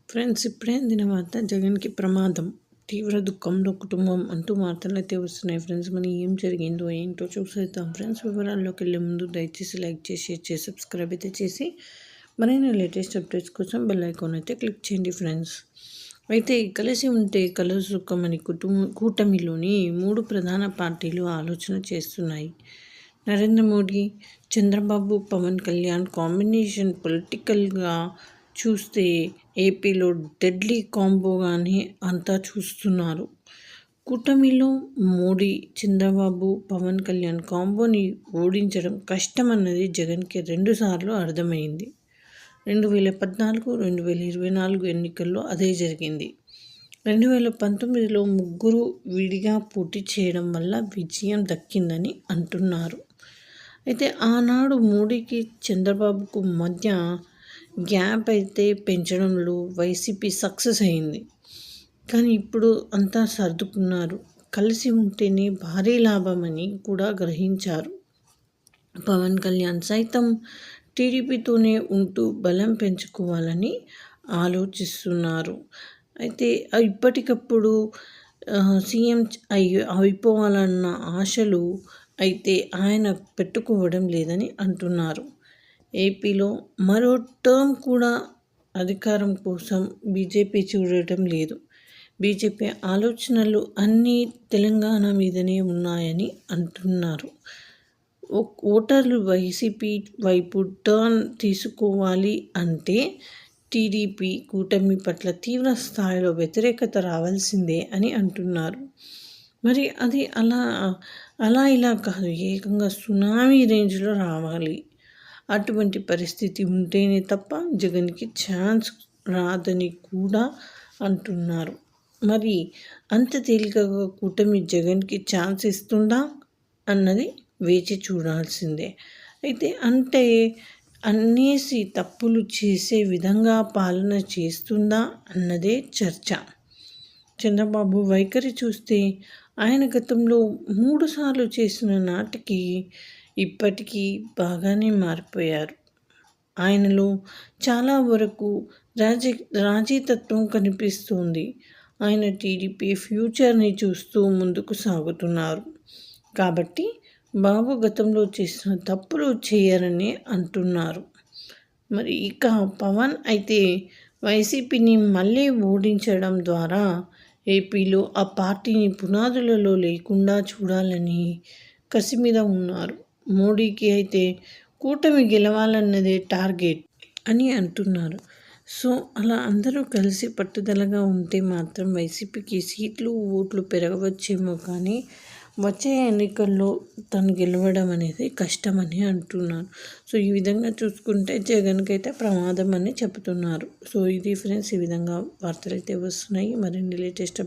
Friends, ఇప్పుడే అందిన వార్త జగన్కి ప్రమాదం, తీవ్ర దుఃఖంలో కుటుంబం అంటూ వార్తలు అయితే వస్తున్నాయి. ఫ్రెండ్స్, మరి ఏం జరిగిందో ఏంటో చూసేద్దాం. ఫ్రెండ్స్, వివరాల్లోకి వెళ్ళే ముందు దయచేసి లైక్ చేసి షేర్ చేసి సబ్స్క్రైబ్ అయితే చేసి మరిన్ని లేటెస్ట్ అప్డేట్స్ కోసం బెల్ ఐకాన్ అయితే క్లిక్ చేయండి. ఫ్రెండ్స్, అయితే కలిసి ఉంటే కలుసుకమని కూటమిలోని 3 ప్రధాన పార్టీలు ఆలోచన చేస్తున్నాయి. నరేంద్ర మోడీ, చంద్రబాబు, పవన్ కళ్యాణ్ కాంబినేషన్ పొలిటికల్గా చూస్తే ఏపీలో డెడ్లీ కాంబోగానే అంతా చూస్తున్నారు. కూటమిలో మోడీ, చంద్రబాబు, పవన్ కళ్యాణ్ కాంబోని ఓడించడం కష్టమన్నది జగన్కి 2 సార్లు అర్థమైంది. 2014, 2024 ఎన్నికల్లో అదే జరిగింది. 2019లో ముగ్గురు విడిగా పోటీ చేయడం వల్ల విజయం దక్కిందని అంటున్నారు. అయితే ఆనాడు మోడీకి, చంద్రబాబుకు మధ్య గ్యాప్ అయితే పెంచడంలో వైసీపీ సక్సెస్ అయింది. కానీ ఇప్పుడు అంతా సర్దుకున్నారు. కలిసి ఉంటేనే భారీ లాభమని కూడా గ్రహించారు. పవన్ కళ్యాణ్ సైతం టీడీపీతోనే ఉంటూ బలం పెంచుకోవాలని ఆలోచిస్తున్నారు. అయితే ఇప్పటికప్పుడు సీఎం అయిపోవాలన్న ఆశలు అయితే ఆయన పెట్టుకోవడం లేదని అంటున్నారు. ఏపీలో మరో టర్మ్ కూడా అధికారం కోసం బీజేపీ చూడటం లేదు. బీజేపీ ఆలోచనలు అన్నీ తెలంగాణ మీదనే ఉన్నాయని అంటున్నారు. ఓటర్లు వైసీపీ వైపు టర్న్ తీసుకోవాలి అంటే టీడీపీ కూటమి పట్ల తీవ్ర స్థాయిలో వ్యతిరేకత రావాల్సిందే అని అంటున్నారు. మరి అది అలా ఇలా కాదు, ఏకంగా సునామీ రేంజ్లో రావాలి. అటువంటి పరిస్థితి ఉంటేనే తప్ప జగన్కి ఛాన్స్ రాదని కూడా అంటున్నారు. మరి అంత తేలికగా కూటమి జగన్కి ఛాన్స్ ఇస్తుందా అన్నది వేచి చూడాల్సిందే. అయితే అనేసి తప్పులు చేసే విధంగా పాలన చేస్తుందా అన్నదే చర్చ. చంద్రబాబు వైఖరి చూస్తే ఆయన గతంలో 3 సార్లు చేసిన నాటికి ఇప్పటికీ బాగానే మారిపోయారు. ఆయనలో చాలా వరకు రాజీతత్వం కనిపిస్తుంది. ఆయన టీడీపీ ఫ్యూచర్ని చూస్తూ ముందుకు సాగుతున్నారు. కాబట్టి బాబు గతంలో చేసిన తప్పులు చేయరని అంటున్నారు. మరి ఇక పవన్ అయితే వైసీపీని మళ్ళీ ఓడించడం ద్వారా ఏపీలో ఆ పార్టీని పునాదులలో లేకుండా చూడాలని కసి మీద ఉన్నారు. మోడీకి అయితే కూటమి గెలవాలన్నదే టార్గెట్ అని అంటున్నారు. సో అలా అందరూ కలిసి పట్టుదలగా ఉంటే మాత్రం వైసీపీకి సీట్లు, ఓట్లు పెరగవచ్చేమో, కానీ వచ్చే ఎన్నికల్లో తను గెలవడం అనేది కష్టమని అంటున్నారు. సో ఈ విధంగా చూసుకుంటే జగన్కి అయితే ప్రమాదం అని చెబుతున్నారు. సో ఇది ఫ్రెండ్స్, ఈ విధంగా వార్తలు అయితే వస్తున్నాయి. మరిన్ని లేటెస్ట్